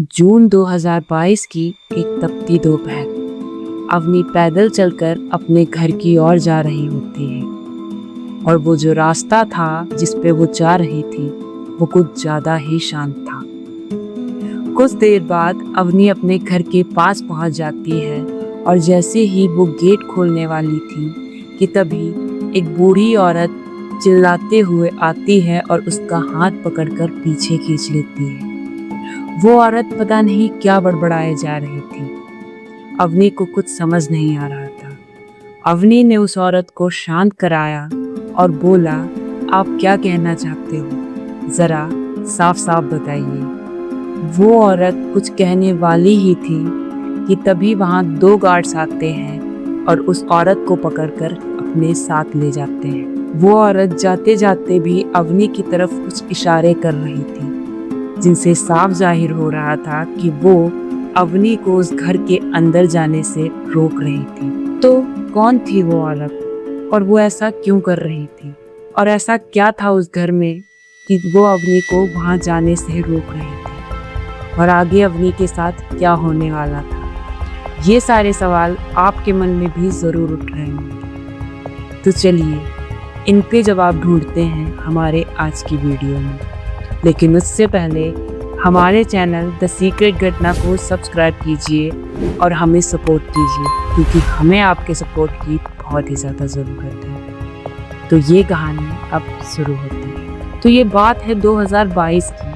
जून 2022 की एक तपती दोपहर अवनी पैदल चलकर अपने घर की ओर जा रही होती है और वो जो रास्ता था जिस पे वो जा रही थी वो कुछ ज्यादा ही शांत था। कुछ देर बाद अवनी अपने घर के पास पहुंच जाती है और जैसे ही वो गेट खोलने वाली थी कि तभी एक बूढ़ी औरत चिल्लाते हुए आती है और उसका हाथ पकड़कर पीछे खींच लेती है। वो औरत पता नहीं क्या बड़बड़ाए जा रही थी। अवनी को कुछ समझ नहीं आ रहा था। अवनी ने उस औरत को शांत कराया और बोला, आप क्या कहना चाहते हो, जरा साफ साफ बताइए। वो औरत कुछ कहने वाली ही थी कि तभी वहां 2 गार्ड्स आते हैं और उस औरत को पकड़कर अपने साथ ले जाते हैं। वो औरत जाते जाते भी अवनी की तरफ कुछ इशारे कर रही थी जिनसे साफ जाहिर हो रहा था कि वो अवनी को उस घर के अंदर जाने से रोक रही थी। तो कौन थी वो औरत और वो ऐसा क्यों कर रही थी और ऐसा क्या था उस घर में कि वो अवनी को वहां जाने से रोक रही थी और आगे अवनी के साथ क्या होने वाला था। ये सारे सवाल आपके मन में भी जरूर उठ रहे होंगे। तो चलिए इन पे जवाब ढूंढते हैं हमारे आज की वीडियो में। लेकिन उससे पहले हमारे चैनल द सीक्रेट घटना को सब्सक्राइब कीजिए और हमें सपोर्ट कीजिए क्योंकि हमें आपके सपोर्ट की बहुत ही ज़्यादा ज़रूरत है। तो ये कहानी अब शुरू होती है। तो ये बात है 2022 की।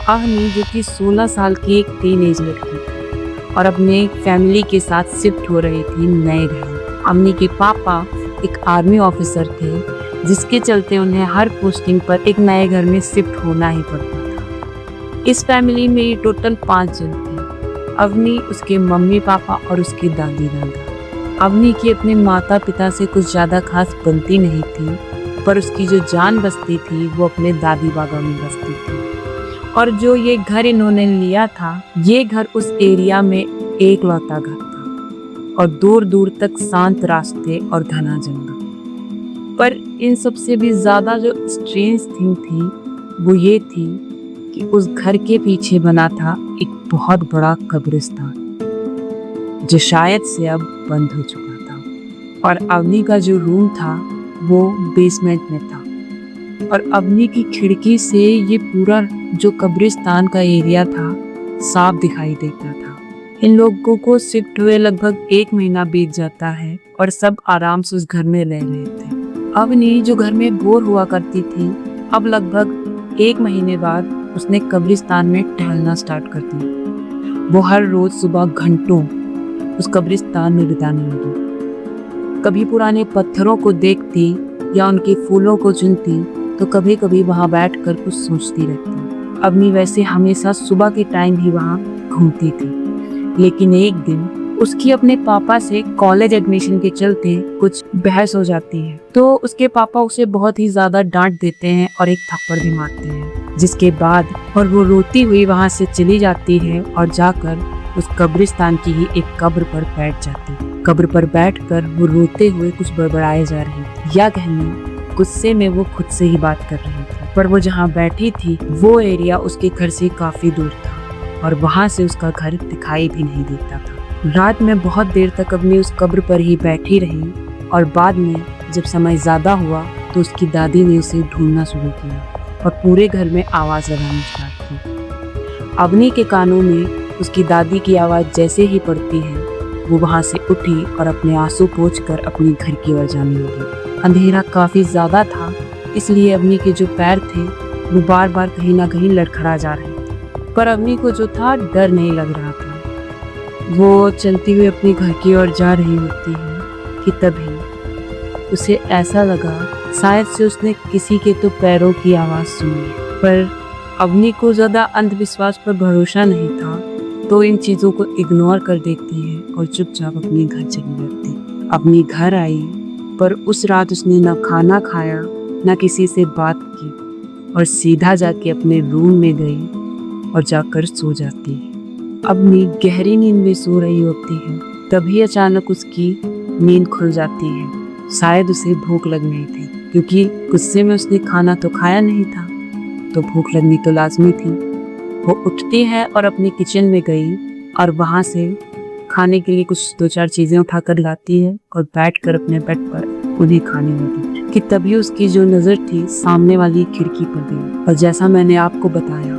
अवनी जो कि 16 साल की एक टीनेज लड़की थी और अपने फैमिली के साथ शिफ्ट हो रही थी नए घर। अवनी के पापा एक आर्मी ऑफिसर थे जिसके चलते उन्हें हर पोस्टिंग पर एक नए घर में शिफ्ट होना ही पड़ता था। इस फैमिली में ये टोटल 5 जन थे, अवनी, उसके मम्मी पापा और उसकी दादी दादा। अवनी की अपने माता पिता से कुछ ज़्यादा खास बनती नहीं थी, पर उसकी जो जान बसती थी वो अपने दादी बाबा में बसती थी। और जो ये घर इन्होंने लिया था, ये घर उस एरिया में एकलौता घर था और दूर दूर तक शांत रास्ते और घना जंगल। पर इन सबसे भी ज़्यादा जो स्ट्रेंज थिंग थी वो ये थी कि उस घर के पीछे बना था एक बहुत बड़ा कब्रिस्तान जो शायद से अब बंद हो चुका था। और अवनी का जो रूम था वो बेसमेंट में था और अवनी की खिड़की से ये पूरा जो कब्रिस्तान का एरिया था साफ दिखाई देता था। इन लोगों को शिफ्ट हुए लगभग 1 महीना बीत जाता है और सब आराम से उस घर में रह रहे थे। अवनी जो घर में बोर हुआ करती थी, अब लगभग 1 महीने बाद उसने कब्रिस्तान में टहलना स्टार्ट कर दिया। वो हर रोज सुबह घंटों उस कब्रिस्तान में बिताने लगी। कभी पुराने पत्थरों को देखती या उनके फूलों को चुनती तो कभी कभी वहां बैठकर कुछ सोचती रहती। अवनी वैसे हमेशा सुबह के टाइम ही वहां घूमती थी, लेकिन एक दिन उसकी अपने पापा से कॉलेज एडमिशन के चलते कुछ बहस हो जाती है। तो उसके पापा उसे बहुत ही ज्यादा डांट देते हैं और एक थप्पड़ भी मारते हैं, जिसके बाद और वो रोती हुई वहां से चली जाती है और जाकर उस कब्रिस्तान की ही एक कब्र पर बैठ जाती है। कब्र पर बैठकर वो रोते हुए कुछ बड़बड़ाए जा रही थी, या कहने गुस्से में वो खुद से ही बात कर रही थी। पर वो जहाँ बैठी थी वो एरिया उसके घर से काफी दूर था और वहां से उसका घर दिखाई भी नहीं देता था। रात में बहुत देर तक अवनी उस कब्र पर ही बैठी रही और बाद में जब समय ज्यादा हुआ तो उसकी दादी ने उसे ढूंढना शुरू किया और पूरे घर में आवाज लगानी स्टार्ट की। अवनी के कानों में उसकी दादी की आवाज जैसे ही पड़ती है वो वहां से उठी और अपने आंसू पोंछकर अपने घर की ओर जाने लगी। अंधेरा काफी ज्यादा था, इसलिए अवनी के जो पैर थे वो बार बार कहीं ना कहीं लड़खड़ा जा रहे थे, पर अवनी को जो था डर नहीं लग रहा था। वो चलती हुई अपने घर की ओर जा रही होती है कि तभी उसे ऐसा लगा शायद से उसने किसी के तो पैरों की आवाज़ सुनी। पर अवनी को ज़्यादा अंधविश्वास पर भरोसा नहीं था, तो इन चीज़ों को इग्नोर कर देती है और चुपचाप अपने घर चली जाती। अपनी घर आई, पर उस रात उसने न खाना खाया न किसी से बात की और सीधा जाके अपने रूम में गई और जाकर सो जाती है। अवनी गहरी नींद में सो रही होती है, तभी अचानक उसकी नींद खुल जाती है। शायद उसे भूख लग गई थी क्योंकि गुस्से में उसने खाना तो खाया नहीं था, तो भूख लगनी तो लाजमी थी। वो उठती है और अपने किचन में गई और वहाँ से खाने के लिए कुछ 2-4 चीज़ें उठाकर लाती है और बैठकर अपने बेड पर उन्हें खाने लगी कि तभी उसकी जो नज़र थी सामने वाली खिड़की पर गई। और जैसा मैंने आपको बताया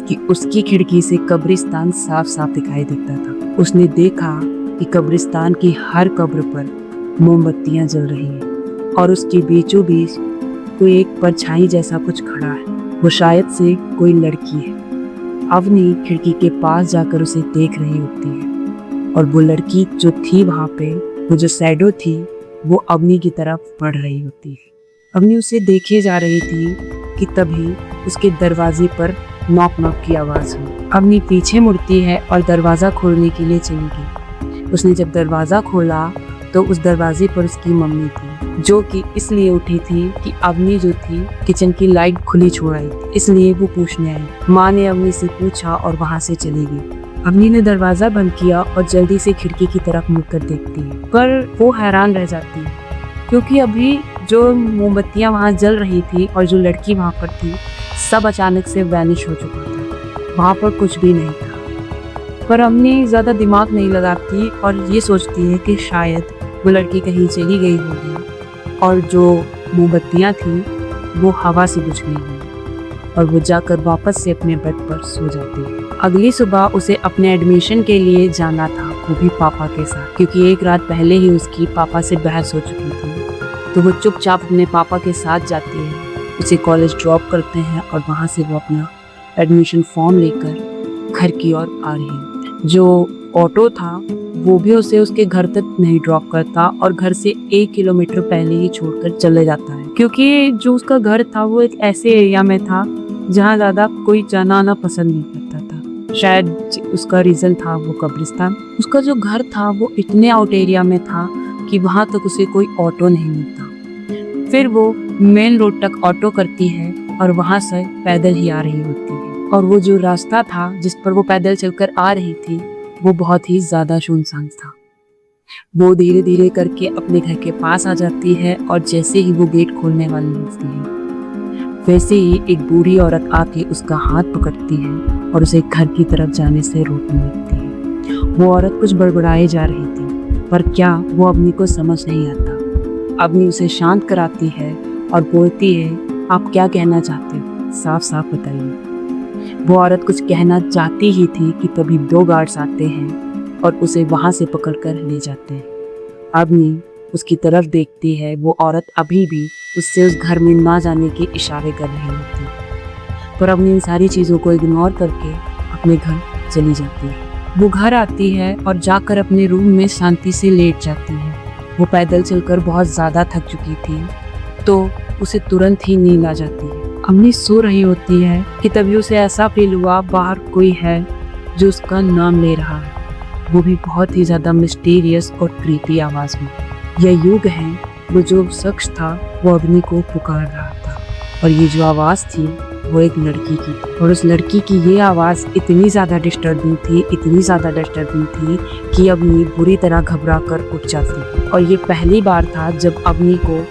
कि उसकी खिड़की से कब्रिस्तान साफ साफ दिखाई देता था। उसने देखा कि कब्रिस्तान की हर कब्र पर मोमबत्तियां जल रही हैं और उसके बीचों बीच कोई एक परछाई जैसा कुछ खड़ा है। वो शायद से कोई लड़की है। अवनी खिड़की के पास जाकर उसे देख रही होती है और वो लड़की जो थी वहाँ पे, वो जो शैडो थी, वो अवनी की तरफ बढ़ रही होती है। अवनी उसे देखे जा रही थी कि तभी उसके दरवाजे पर नॉक नॉक की आवाज़ हुई। अवनी पीछे मुड़ती है और दरवाज़ा खोलने के लिए चली गई। उसने जब दरवाज़ा खोला तो उस दरवाजे पर उसकी मम्मी थी, जो कि इसलिए उठी थी कि अवनी जो थी किचन की लाइट खुली छोड़ आई थी, इसलिए वो पूछने आई। माँ ने अवनी से पूछा और वहाँ से चली गई। अवनी ने दरवाज़ा बंद किया और जल्दी से खिड़की की तरफ मुड़कर देखती है, पर वो हैरान रह जाती है क्योंकि अभी जो मोमबत्तियाँ वहाँ जल रही थी और जो लड़की वहाँ पर थी, सब अचानक से वैनिश हो चुका था। वहाँ पर कुछ भी नहीं था। पर अवनी ज़्यादा दिमाग नहीं लगाती और ये सोचती है कि शायद वो लड़की कहीं चली गई होगी और जो मोमबत्तियाँ थी वो हवा से बुझ गई होंगी और वो जाकर वापस से अपने बेड पर सो जाती है। अगली सुबह उसे अपने एडमिशन के लिए जाना था, वो भी पापा के साथ, क्योंकि एक रात पहले ही उसकी पापा से बहस हो चुकी थी। तो वो चुपचाप अपने पापा के साथ जाती है, उसे कॉलेज ड्रॉप करते हैं और वहाँ से वो अपना एडमिशन फॉर्म लेकर घर की ओर आ रही है। जो ऑटो था वो भी उसे उसके घर तक नहीं ड्रॉप करता और घर से 1 किलोमीटर पहले ही छोड़कर चले जाता है, क्योंकि जो उसका घर था वो एक ऐसे एरिया में था जहाँ ज़्यादा कोई जाना आना पसंद नहीं करता था। शायद उसका रीज़न था वो कब्रिस्तान। उसका जो घर था वो इतने आउट एरिया में था कि वहाँ तक उसे कोई ऑटो नहीं मिलता। फिर वो मेन रोड तक ऑटो करती है और वहाँ से पैदल ही आ रही होती है। और वो जो रास्ता था जिस पर वो पैदल चलकर आ रही थी वो बहुत ही ज़्यादा सुनसान था। वो धीरे धीरे करके अपने घर के पास आ जाती है और जैसे ही वो गेट खोलने वाली होती है वैसे ही एक बूढ़ी औरत आके उसका हाथ पकड़ती है और उसे घर की तरफ जाने से रोकने लगती है। वो औरत कुछ बड़बड़ाए जा रही थी, पर क्या वो अवनी को समझ नहीं आता। अवनी उसे शांत कराती है और बोलती है, आप क्या कहना चाहते हो, साफ साफ बताइए। वो औरत कुछ कहना चाहती ही थी कि तभी 2 गार्ड्स आते हैं और उसे वहाँ से पकड़कर ले जाते हैं। अवनी उसकी तरफ देखती है, वो औरत अभी भी उससे उस घर में ना जाने के इशारे कर रही होती है, पर अवनी इन सारी चीज़ों को इग्नोर करके अपने घर चली जाती है। वो घर आती है और जाकर अपने रूम में शांति से लेट जाती है। वो पैदल चलकर बहुत ज़्यादा थक चुकी थी तो उसे तुरंत ही नींद आ जाती है। अवनी सो रही होती है कि तभी उसे ऐसा फील हुआ बाहर कोई है जो उसका नाम ले रहा है, वो भी बहुत ही ज़्यादा मिस्टीरियस और क्रीपी आवाज़ में। यह युग है, वो जो शख्स था वो अवनी को पुकार रहा था और ये जो आवाज़ थी वो एक लड़की की थी। और उस लड़की की ये आवाज़ इतनी ज़्यादा डिस्टर्बिंग थी, इतनी ज़्यादा डिस्टर्बिंग थी कि अवनी बुरी तरह घबरा कर उठ जाती। और ये पहली बार था जब अवनी को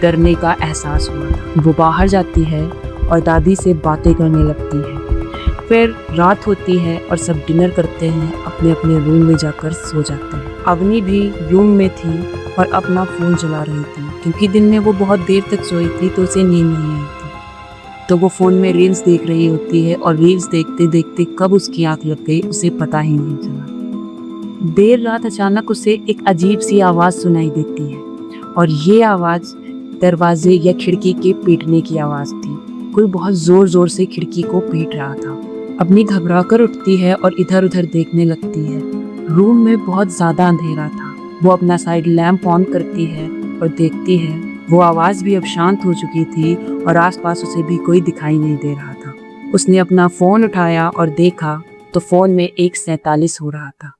डरने का एहसास हुआ था। वो बाहर जाती है और दादी से बातें करने लगती है। फिर रात होती है और सब डिनर करते हैं, अपने अपने रूम में जाकर सो जाते हैं। अवनी भी रूम में थी और अपना फ़ोन चला रही थी, क्योंकि दिन में वो बहुत देर तक सोई थी तो उसे नींद नहीं आई थी। तो वो फ़ोन में रील्स देख रही होती है और रील्स देखते देखते कब उसकी आँख लग गई उसे पता ही नहीं चला। देर रात अचानक उसे एक अजीब सी आवाज़ सुनाई देती है और ये आवाज़ दरवाजे या खिड़की के पीटने की आवाज़ थी। कोई बहुत ज़ोर ज़ोर से खिड़की को पीट रहा था। अवनी घबरा कर उठती है और इधर उधर देखने लगती है। रूम में बहुत ज़्यादा अंधेरा था। वो अपना साइड लैंप ऑन करती है और देखती है वो आवाज़ भी अब शांत हो चुकी थी और आसपास उसे भी कोई दिखाई नहीं दे रहा था। उसने अपना फ़ोन उठाया और देखा तो फ़ोन में 1:47 हो रहा था।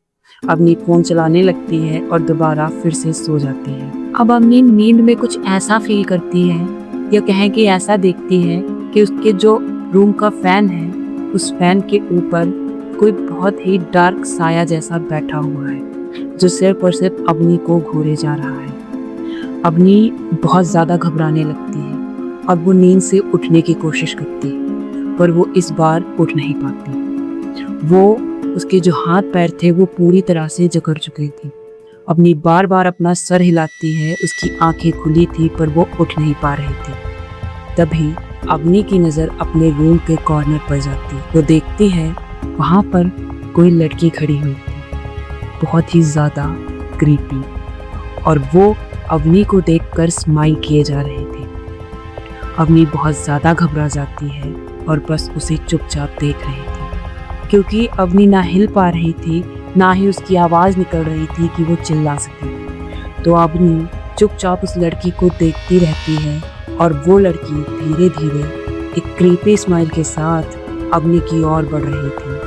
अवनी फ़ोन चलाने लगती है और दोबारा फिर से सो जाती है। अब अवनी नींद में कुछ ऐसा फील करती है या कहें कि ऐसा देखती है कि उसके जो रूम का फ़ैन है उस फैन के ऊपर कोई बहुत ही डार्क साया जैसा बैठा हुआ है जो सिर्फ और सिर्फ अवनी को घूरे जा रहा है। अवनी बहुत ज़्यादा घबराने लगती है और वो नींद से उठने की कोशिश करती है, पर वो इस बार उठ नहीं पाती। वो उसके जो हाथ पैर थे वो पूरी तरह से जकड़ चुके थे। अवनी बार बार अपना सर हिलाती है, उसकी आंखें खुली थी पर वो उठ नहीं पा रही थी। तभी अवनी की नज़र अपने रूम के कॉर्नर पर जाती। वो देखती है वहाँ पर कोई लड़की खड़ी हुई थी, बहुत ही ज़्यादा क्रीपी, और वो अवनी को देखकर स्माइल किए जा रहे थे। अवनी बहुत ज़्यादा घबरा जाती है और बस उसे चुपचाप देख रही थी, क्योंकि अवनी ना हिल पा रही थी, ना ही उसकी आवाज़ निकल रही थी कि वो चिल्ला सके। तो अवनी चुपचाप उस लड़की को देखती रहती है और वो लड़की धीरे धीरे एक क्रीपी स्माइल के साथ अवनी की ओर बढ़ रही थी।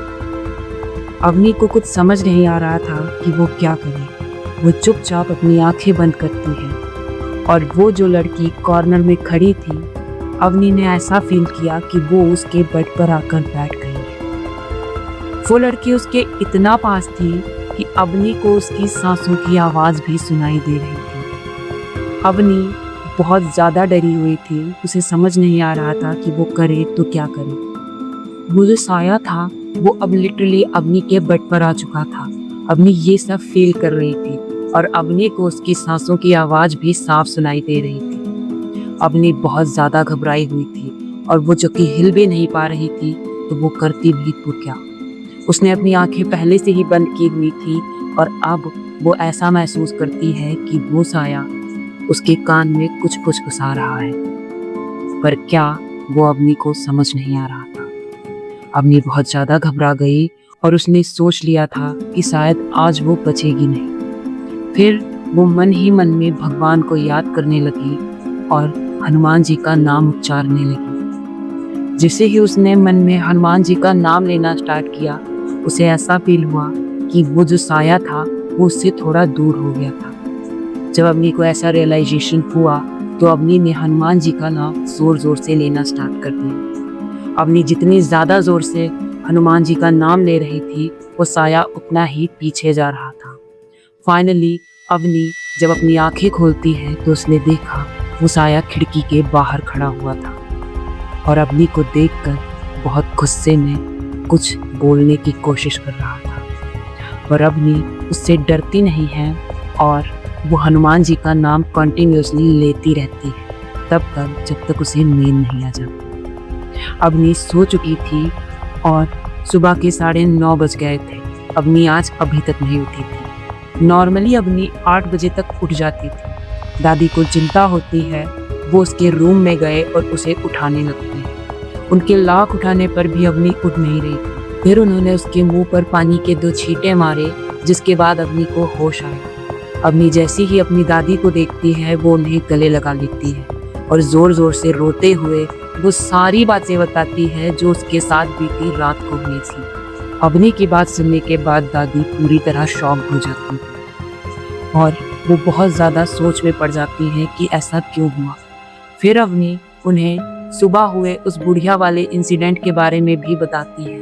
अवनी को कुछ समझ नहीं आ रहा था कि वो क्या करे। वो चुपचाप अपनी आंखें बंद करती है और वो जो लड़की कॉर्नर में खड़ी थी, अवनी ने ऐसा फील किया कि वो उसके बेड पर आकर बैठ गई है। वो लड़की उसके इतना पास थी कि अवनी को उसकी सांसों की आवाज़ भी सुनाई दे रही थी। अवनी बहुत ज़्यादा डरी हुई थी, उसे समझ नहीं आ रहा था कि वो करे तो क्या करे। वो जो साया था वो अब लिटरली अवनी के बेड पर आ चुका था। अवनी ये सब फील कर रही थी और अवनी को उसकी सांसों की आवाज़ भी साफ सुनाई दे रही थी। अवनी बहुत ज़्यादा घबराई हुई थी और वो जो कि हिल भी नहीं पा रही थी, तो वो करती भी तो क्या। उसने अपनी आंखें पहले से ही बंद की हुई थी और अब वो ऐसा महसूस करती है कि वो साया उसके कान में कुछ फुसफुसा रहा है, पर क्या वो अवनी को समझ नहीं आ रहा था। अवनी बहुत ज़्यादा घबरा गई और उसने सोच लिया था कि शायद आज वो बचेगी नहीं। फिर वो मन ही मन में भगवान को याद करने लगी और हनुमान जी का नाम उच्चारने लगी। जैसे ही उसने मन में हनुमान जी का नाम लेना स्टार्ट किया, उसे ऐसा फील हुआ कि वो जो साया था वो उससे थोड़ा दूर हो गया था। जब अवनी को ऐसा रियलाइजेशन हुआ तो अवनी ने हनुमान जी का नाम जोर जोर से लेना स्टार्ट कर दिया। अवनी जितनी ज़्यादा ज़ोर से हनुमान जी का नाम ले रही थी, वो साया उतना ही पीछे जा रहा था। फाइनली अवनी जब अपनी आंखें खोलती है तो उसने देखा वो साया खिड़की के बाहर खड़ा हुआ था और अवनी को देखकर बहुत गुस्से में कुछ बोलने की कोशिश कर रहा था, पर अवनी उससे डरती नहीं है और वो हनुमान जी का नाम कंटिन्यूसली लेती रहती है तब तक जब तक उसे नींद नहीं आ जाती। अवनी सो चुकी थी और सुबह के 9:30 बज गए थे। अवनी आज अभी तक नहीं उठी थी। नॉर्मली अवनी 8 बजे तक उठ जाती थी। दादी को चिंता होती है, वो उसके रूम में गए और उसे उठाने लगते हैं। उनके लाख उठाने पर भी अवनी उठ नहीं रही थी। फिर उन्होंने उसके मुंह पर पानी के 2 छींटे मारे, जिसके बाद अवनी को होश आया। अवनी जैसी ही अपनी दादी को देखती है वो उन्हें गले लगा लेती है और ज़ोर ज़ोर से रोते हुए वो सारी बातें बताती है जो उसके साथ बीती रात को हुई थी। अवनी की बात सुनने के बाद दादी पूरी तरह शॉक हो जाती है और वो बहुत ज़्यादा सोच में पड़ जाती है कि ऐसा क्यों हुआ। फिर अवनी उन्हें सुबह हुए उस बुढ़िया वाले इंसिडेंट के बारे में भी बताती है,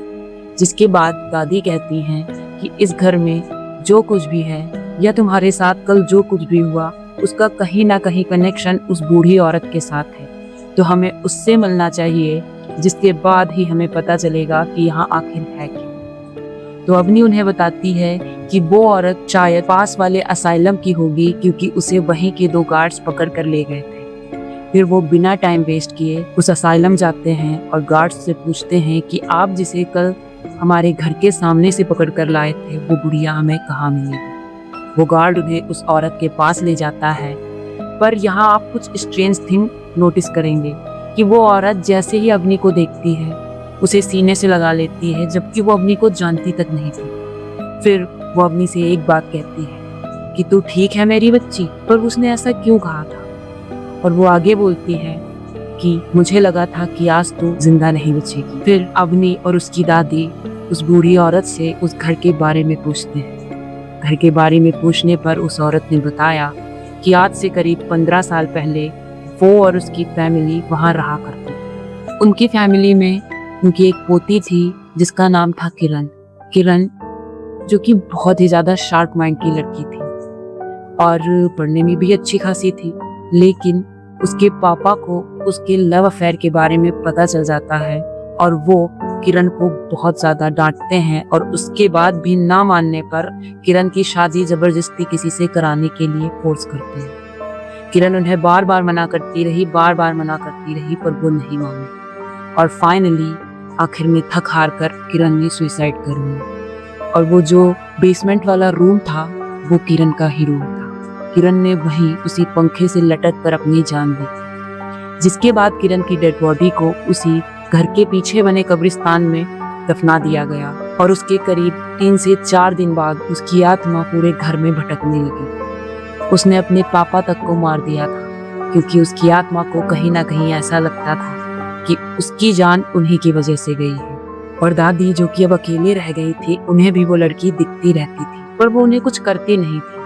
जिसके बाद दादी कहती हैं कि इस घर में जो कुछ भी है या तुम्हारे साथ कल जो कुछ भी हुआ, उसका कहीं ना कहीं कनेक्शन उस बूढ़ी औरत के साथ है, तो हमें उससे मिलना चाहिए, जिसके बाद ही हमें पता चलेगा कि यहाँ आखिर है क्या। तो अवनी उन्हें बताती है कि वो औरत शायद पास वाले असाइलम की होगी, क्योंकि उसे वहीं के 2 गार्ड्स पकड़ कर ले गए थे। फिर वो बिना टाइम वेस्ट किए उस असाइलम जाते हैं और गार्ड्स से पूछते हैं कि आप जिसे कल हमारे घर के सामने से पकड़ कर लाए थे, वो बुढ़िया हमें कहाँ मिलेगी। वो गार्ड उन्हें उस औरत के पास ले जाता है, पर यहाँ आप कुछ स्ट्रेंज थिंग नोटिस करेंगे कि वो औरत जैसे ही अवनी को देखती है उसे सीने से लगा लेती है, जबकि वो अवनी को जानती तक नहीं थी। फिर वो अवनी से एक बात कहती है कि तू ठीक है मेरी बच्ची, पर उसने ऐसा क्यों कहा था। और वो आगे बोलती है कि मुझे लगा था कि आज तू जिंदा नहीं बचेगी। फिर अवनी और उसकी दादी उस बूढ़ी औरत से उस घर के बारे में पूछते हैं। घर के बारे में पूछने पर उस औरत ने बताया कि आज से करीब 15 साल पहले वो और उसकी फैमिली वहाँ रहा करती। उनकी फैमिली में उनकी एक पोती थी जिसका नाम था किरण। किरण जो कि बहुत ही ज़्यादा शार्प माइंड की लड़की थी और पढ़ने में भी अच्छी खासी थी, लेकिन उसके पापा को उसके लव अफेयर के बारे में पता चल जाता है और वो किरण को बहुत ज्यादा डांटते हैं और उसके बाद भी ना मानने पर किरण की शादी जबरदस्ती किसी से कराने के लिए फोर्स करते हैं। किरण उन्हें बार बार मना करती रही, बार बार मना करती रही, पर वो नहीं माने और फाइनली आखिर में थक हार कर किरण ने सुसाइड कर लिया। और वो जो बेसमेंट वाला रूम था वो किरण का ही रूम था। किरण ने वहीं उसी पंखे से लटक कर अपनी जान दी थी, जिसके बाद किरण की डेड बॉडी को उसी घर के पीछे बने कब्रिस्तान में दफना दिया गया और उसके करीब 3 से 4 दिन बाद उसकी आत्मा पूरे घर में भटकने लगी। उसने अपने पापा तक को मार दिया था, क्योंकि उसकी आत्मा को कहीं ना कहीं ऐसा लगता था कि उसकी जान उन्हीं की वजह से गई है। और दादी जो कि अब अकेले रह गई थी, उन्हें भी वो लड़की दिखती रहती थी, पर वो उन्हें कुछ करती नहीं थी।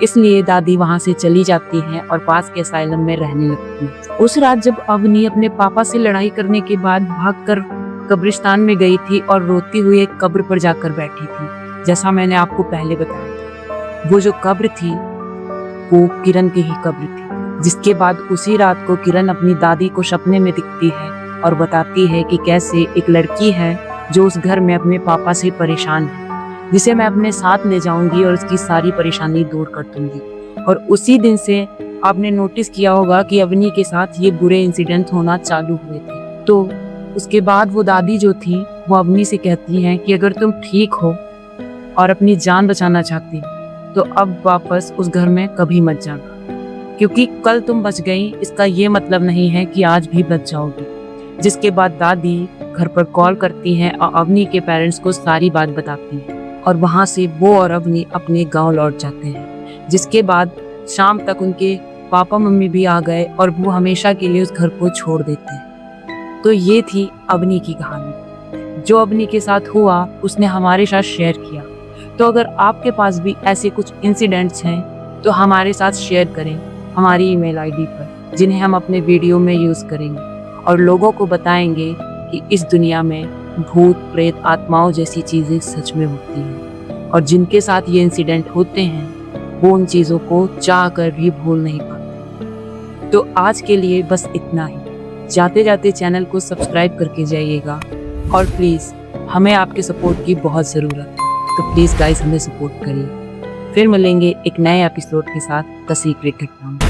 इसलिए दादी वहां से चली जाती हैं और पास के असाइलम में रहने लगती है। उस रात जब अवनी अपने पापा से लड़ाई करने के बाद भागकर कब्रिस्तान में गई थी और रोती हुई एक कब्र पर जाकर बैठी थी, जैसा मैंने आपको पहले बताया, वो जो कब्र थी वो किरण की ही कब्र थी। जिसके बाद उसी रात को किरण अपनी दादी को सपने में दिखती है और बताती है कि कैसे एक लड़की है जो उस घर में अपने पापा से परेशान है, जिसे मैं अपने साथ ले जाऊंगी और उसकी सारी परेशानी दूर कर दूंगी। और उसी दिन से आपने नोटिस किया होगा कि अवनी के साथ ये बुरे इंसिडेंट होना चालू हुए थे। तो उसके बाद वो दादी जो थी वो अवनी से कहती हैं कि अगर तुम ठीक हो और अपनी जान बचाना चाहती तो अब वापस उस घर में कभी मत जाना, क्योंकि कल तुम बच गई इसका ये मतलब नहीं है कि आज भी बच जाओगी। जिसके बाद दादी घर पर कॉल करती हैं और अवनी के पेरेंट्स को सारी बात बताती हैं और वहाँ से वो और अवनी अपने गांव लौट जाते हैं। जिसके बाद शाम तक उनके पापा मम्मी भी आ गए और वो हमेशा के लिए उस घर को छोड़ देते हैं। तो ये थी अवनी की कहानी। जो अवनी के साथ हुआ उसने हमारे साथ शेयर किया। तो अगर आपके पास भी ऐसे कुछ इंसिडेंट्स हैं तो हमारे साथ शेयर करें हमारी ईमेल आईडी पर, जिन्हें हम अपने वीडियो में यूज़ करेंगे और लोगों को बताएंगे कि इस दुनिया में भूत प्रेत आत्माओं जैसी चीज़ें सच में होती हैं और जिनके साथ ये इंसिडेंट होते हैं वो उन चीज़ों को चाह कर भी भूल नहीं पाते। तो आज के लिए बस इतना ही। जाते जाते चैनल को सब्सक्राइब करके जाइएगा और प्लीज़ हमें आपके सपोर्ट की बहुत ज़रूरत है, तो प्लीज़ गाइस हमें सपोर्ट करिए। फिर मिलेंगे एक नए एपिसोड के साथ द सीक्रेट घटना।